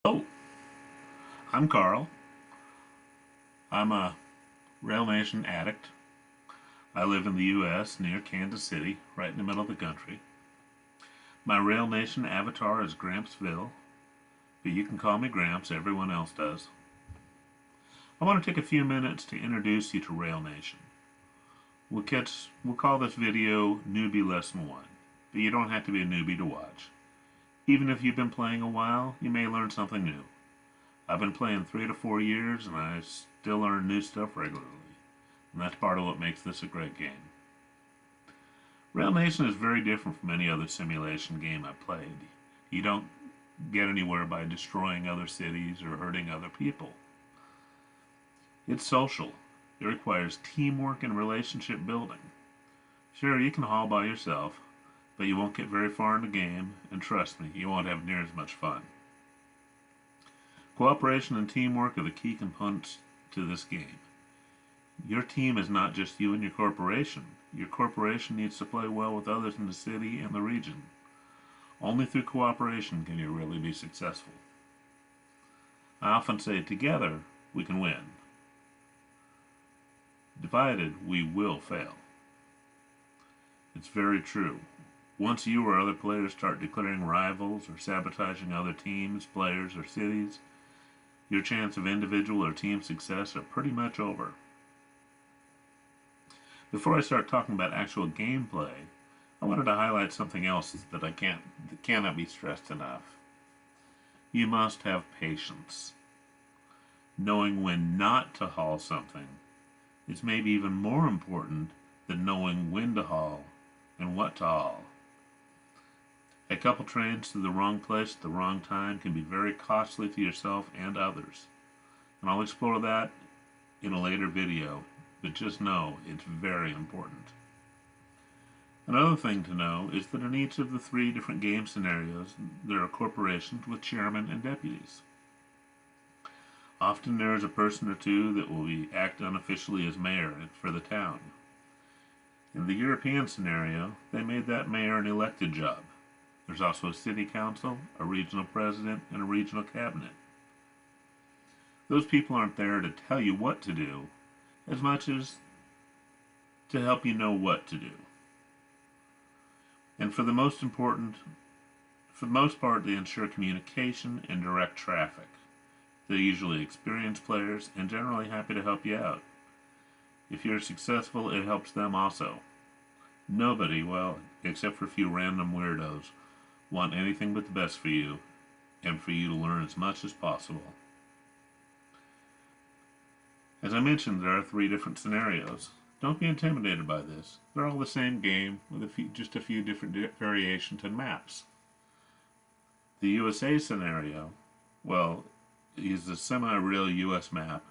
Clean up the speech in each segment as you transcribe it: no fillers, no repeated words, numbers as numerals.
Oh, I'm Carl. I'm a Rail Nation addict. I live in the U.S. near Kansas City, right in the middle of the country. My Rail Nation avatar is Grampsville, but you can call me Gramps, everyone else does. I want to take a few minutes to introduce you to Rail Nation. We'll call this video Newbie Lesson 1, but you don't have to be a newbie to watch. Even if you've been playing a while, you may learn something new. I've been playing 3 to 4 years and I still learn new stuff regularly. And that's part of what makes this a great game. Rail Nation is very different from any other simulation game I've played. You don't get anywhere by destroying other cities or hurting other people. It's social. It requires teamwork and relationship building. Sure, you can haul by yourself, but you won't get very far in the game, and trust me, you won't have near as much fun. Cooperation and teamwork are the key components to this game. Your team is not just you and your corporation. Your corporation needs to play well with others in the city and the region. Only through cooperation can you really be successful. I often say, together, we can win. Divided, we will fail. It's very true. Once you or other players start declaring rivals or sabotaging other teams, players, or cities, your chance of individual or team success are pretty much over. Before I start talking about actual gameplay, I wanted to highlight something else that cannot be stressed enough. You must have patience. Knowing when not to haul something is maybe even more important than knowing when to haul and what to haul. A couple trains to the wrong place at the wrong time can be very costly to yourself and others. And I'll explore that in a later video, but just know it's very important. Another thing to know is that in each of the 3 different game scenarios, there are corporations with chairmen and deputies. Often there is a person or two that will act unofficially as mayor for the town. In the European scenario, they made that mayor an elected job. There's also a city council, a regional president, and a regional cabinet. Those people aren't there to tell you what to do, as much as to help you know what to do. And for the most part, they ensure communication and direct traffic. They're usually experienced players and generally happy to help you out. If you're successful, it helps them also. Nobody, well, except for a few random weirdos, want anything but the best for you and for you to learn as much as possible. As I mentioned, there are 3 different scenarios. Don't be intimidated by this. They're all the same game with just a few different variations and maps. The USA scenario, well, is a semi-real US map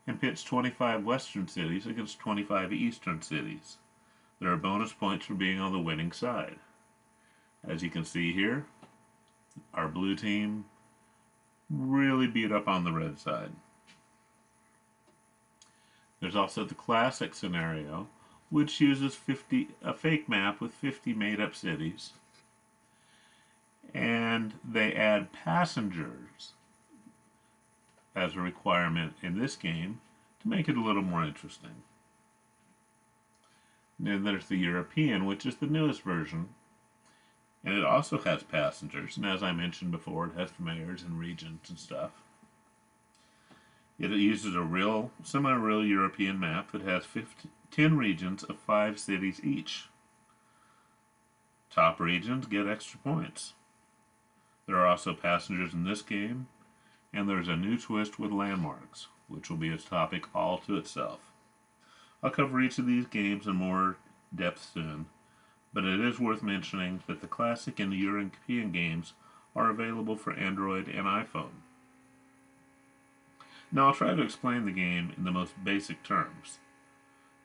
and pits 25 western cities against 25 eastern cities. There are bonus points for being on the winning side. As you can see here, our blue team really beat up on the red side. There's also the classic scenario, which uses a fake map with 50 made-up cities, and they add passengers as a requirement in this game to make it a little more interesting. And then there's the European, which is the newest version, and it also has passengers, and as I mentioned before, it has mayors and regions and stuff. It uses a semi-real European map that has 10 regions of 5 cities each. Top regions get extra points. There are also passengers in this game, and there's a new twist with landmarks, which will be a topic all to itself. I'll cover each of these games in more depth soon, but it is worth mentioning that the classic and the European games are available for Android and iPhone. Now I'll try to explain the game in the most basic terms.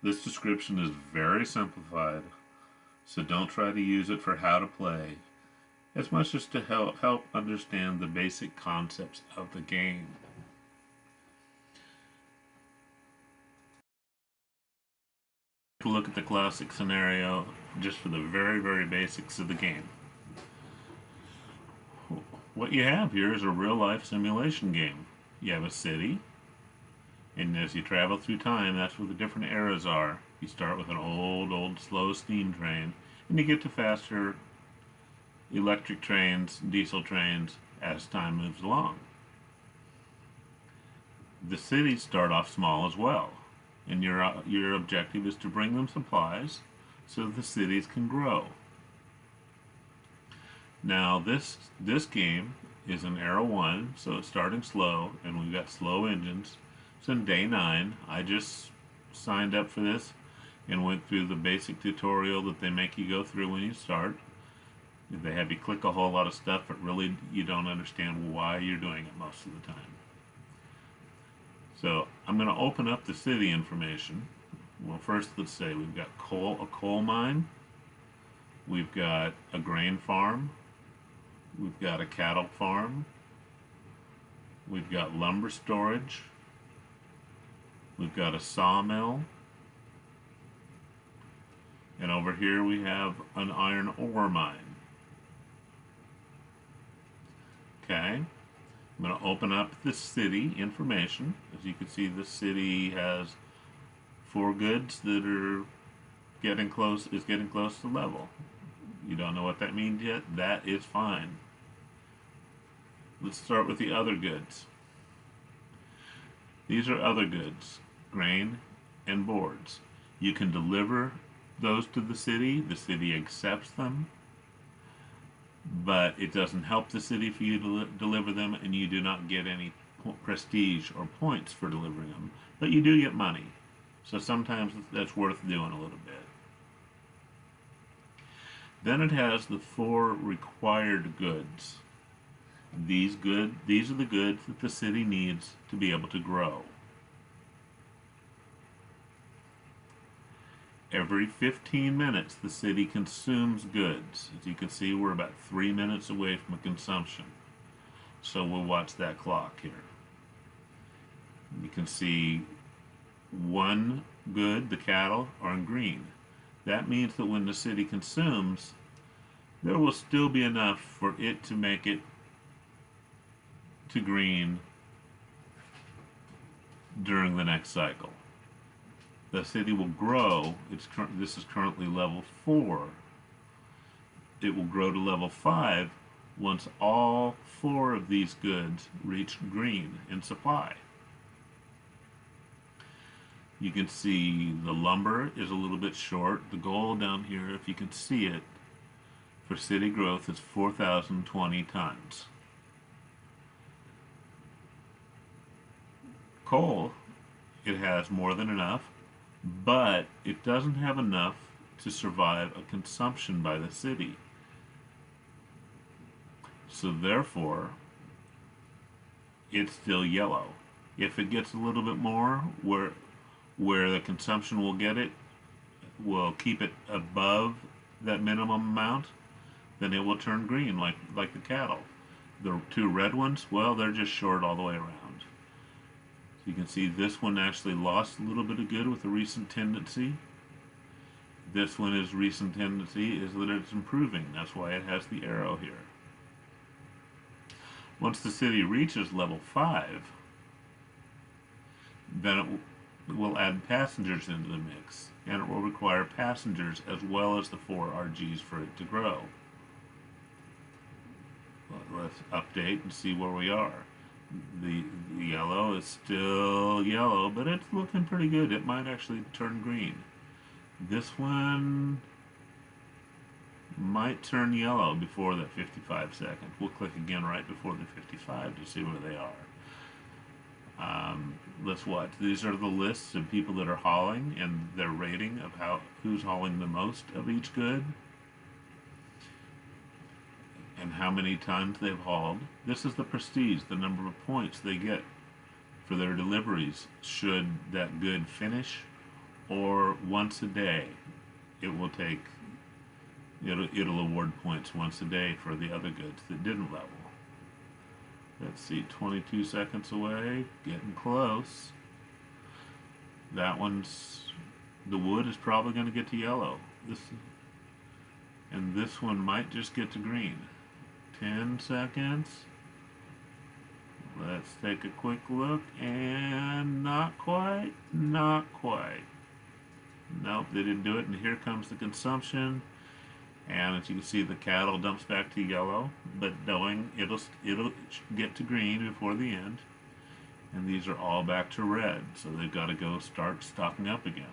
This description is very simplified, so don't try to use it for how to play, as much as to help understand the basic concepts of the game. Take a look at the classic scenario just for the very, very basics of the game. what you have here is a real-life simulation game. You have a city, and as you travel through time, that's where the different eras are. You start with an old, slow steam train, and you get to faster electric trains, diesel trains, as time moves along. The cities start off small as well, and your objective is to bring them supplies so the cities can grow. Now this game is an Era 1, so it's starting slow, and we've got slow engines. It's in day 9. I just signed up for this and went through the basic tutorial that they make you go through when you start. They have you click a whole lot of stuff, but really you don't understand why you're doing it most of the time. So I'm going to open up the city information. Well, first let's say we've got a coal mine, we've got a grain farm, we've got a cattle farm, we've got lumber storage, we've got a sawmill, and over here we have an iron ore mine. Okay, I'm going to open up the city information. As you can see, the city has 4 goods that are getting close to level. You don't know what that means yet? That is fine. Let's start with the other goods. These are other goods, grain and boards. You can deliver those to the city accepts them, but it doesn't help the city for you to deliver them, and you do not get any prestige or points for delivering them, but you do get money. So sometimes that's worth doing a little bit. Then it has the 4 required goods. These are the goods that the city needs to be able to grow. Every 15 minutes, the city consumes goods. As you can see, we're about 3 minutes away from a consumption. So we'll watch that clock here. You can see 1 good, the cattle, are in green. That means that when the city consumes, there will still be enough for it to make it to green during the next cycle. The city will grow. This is currently level 4. It will grow to level 5 once all 4 of these goods reach green in supply. You can see the lumber is a little bit short. The goal down here, if you can see it, for city growth is 4,020 tons. Coal, it has more than enough, but it doesn't have enough to survive a consumption by the city. So therefore, it's still yellow. If it gets a little bit more, where the consumption will get it, will keep it above that minimum amount, then it will turn green like the cattle. The 2 red ones, well, they're just short all the way around. So you can see this one actually lost a little bit of good with a recent tendency. This one is recent tendency is that it's improving. That's why it has the arrow here. Once the city reaches level 5, then it will add passengers into the mix, and it will require passengers as well as the 4 RGs for it to grow. Let's update and see where we are. The yellow is still yellow, but it's looking pretty good. It might actually turn green. This one might turn yellow before the 55 seconds. We'll click again right before the 55 to see where they are. Let's watch. These are the lists of people that are hauling and their rating of who's hauling the most of each good and how many times they've hauled. This is the prestige, the number of points they get for their deliveries should that good finish, or once a day. It'll award points once a day for the other goods that didn't level. Let's see, 22 seconds away, getting close. That the wood is probably going to get to yellow. And this one might just get to green. 10 seconds. Let's take a quick look, and not quite, not quite. Nope, they didn't do it, and here comes the consumption. And as you can see, the cattle dumps back to yellow, but knowing it'll get to green before the end. And these are all back to red, so they've got to go start stocking up again.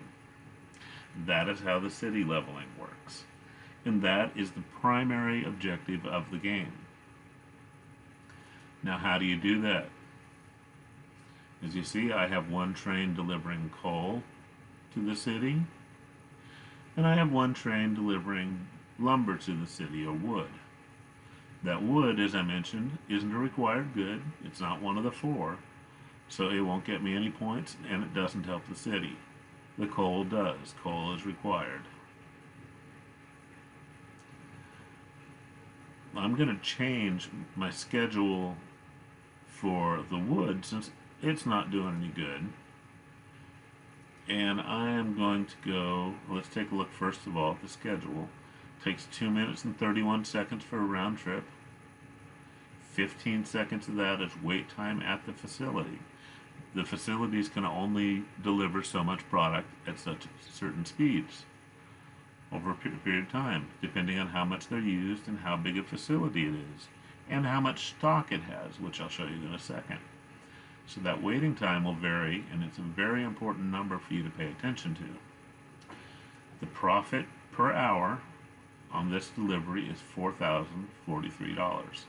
That is how the city leveling works. And that is the primary objective of the game. Now, how do you do that? As you see, I have one train delivering coal to the city, and I have one train delivering lumber to the city, or wood. That wood, as I mentioned, isn't a required good. It's not one of the four, so it won't get me any points, and it doesn't help the city. The coal does. Coal is required. I'm going to change my schedule for the wood since it's not doing any good. And I am going to go, let's take a look first of all at the schedule. It takes 2 minutes and 31 seconds for a round trip. 15 seconds of that is wait time at the facility. The facilities can only deliver so much product at such certain speeds over a period of time, depending on how much they're used and how big a facility it is, and how much stock it has, which I'll show you in a second. So that waiting time will vary, and it's a very important number for you to pay attention to. The profit per hour on this delivery is $4,043.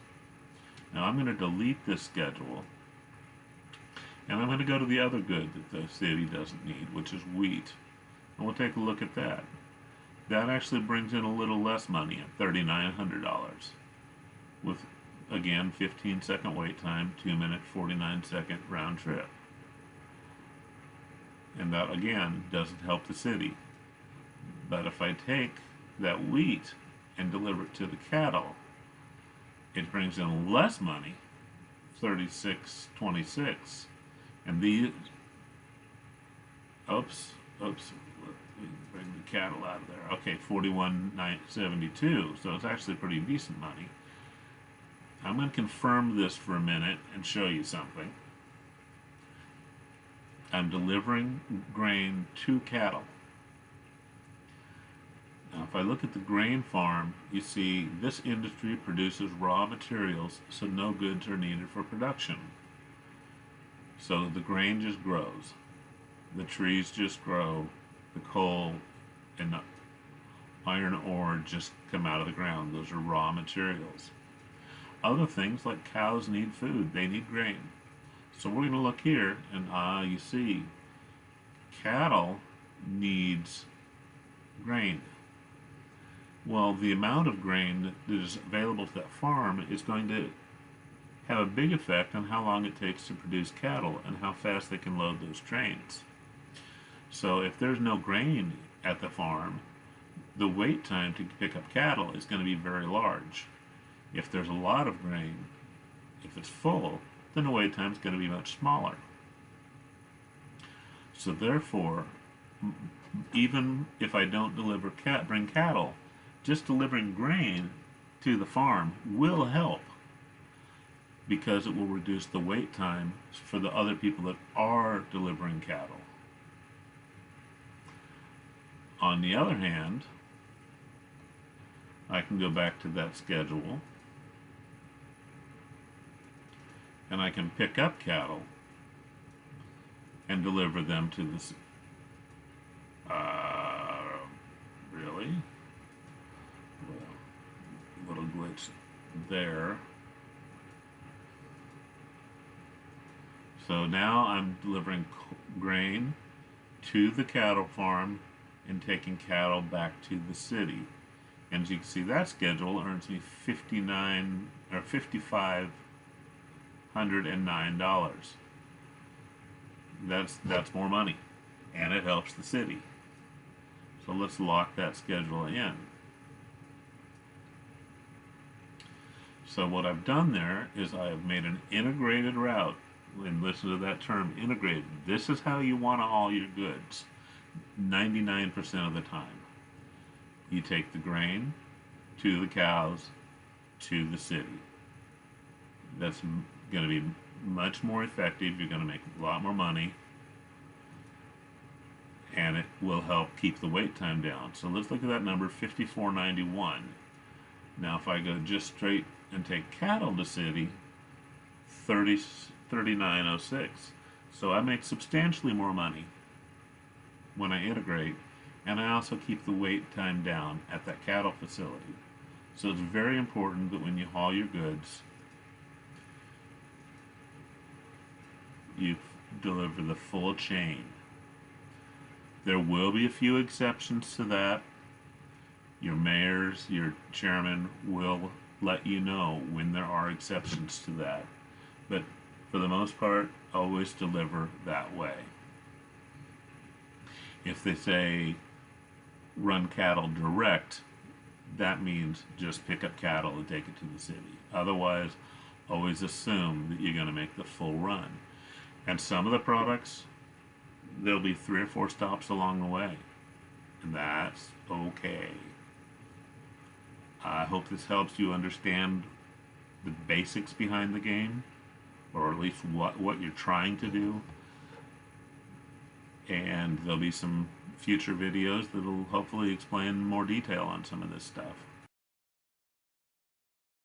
Now I'm going to delete this schedule, and I'm going to go to the other good that the city doesn't need, which is wheat. And we'll take a look at that. That actually brings in a little less money at $3,900 with, again, 15-second wait time, 2-minute, 49-second round trip. And that, again, doesn't help the city. But if I take that wheat and deliver it to the cattle, it brings in less money, $36.26. And these, oops, let me bring the cattle out of there. Okay, $41.72, so it's actually pretty decent money. I'm going to confirm this for a minute and show you something. I'm delivering grain to cattle. Now, if I look at the grain farm, you see this industry produces raw materials, so no goods are needed for production. So the grain just grows. The trees just grow. The coal and the iron ore just come out of the ground. Those are raw materials. Other things like cows need food. They need grain. So we're going to look here, and you see cattle needs grain. Well, the amount of grain that is available to that farm is going to have a big effect on how long it takes to produce cattle and how fast they can load those trains. So if there's no grain at the farm, the wait time to pick up cattle is going to be very large. If there's a lot of grain, if it's full, then the wait time is going to be much smaller. So therefore, even if I don't bring cattle, just delivering grain to the farm will help, because it will reduce the wait time for the other people that are delivering cattle. On the other hand, I can go back to that schedule, and I can pick up cattle and deliver them to the really? Well, little glitch there. So now I'm delivering grain to the cattle farm and taking cattle back to the city. And as you can see, that schedule earns me $5,509. That's more money, and it helps the city. So let's lock that schedule in. So what I've done there is I have made an integrated route. And listen to that term, integrated. This is how you want to haul your goods 99% of the time. You take the grain to the cows to the city. That's going to be much more effective. You're going to make a lot more money, and it will help keep the wait time down. So let's look at that number, 54.91. Now if I go just straight and take cattle to city, 39.06. So I make substantially more money when I integrate, and I also keep the wait time down at that cattle facility. So it's very important that when you haul your goods, you deliver the full chain. There will be a few exceptions to that. Your mayors, your chairman will let you know when there are exceptions to that. But for the most part, always deliver that way. If they say run cattle direct, that means just pick up cattle and take it to the city. Otherwise, always assume that you're going to make the full run. And some of the products, there'll be 3 or 4 stops along the way. And that's okay. I hope this helps you understand the basics behind the game, or at least what you're trying to do. And there'll be some future videos that'll hopefully explain more detail on some of this stuff.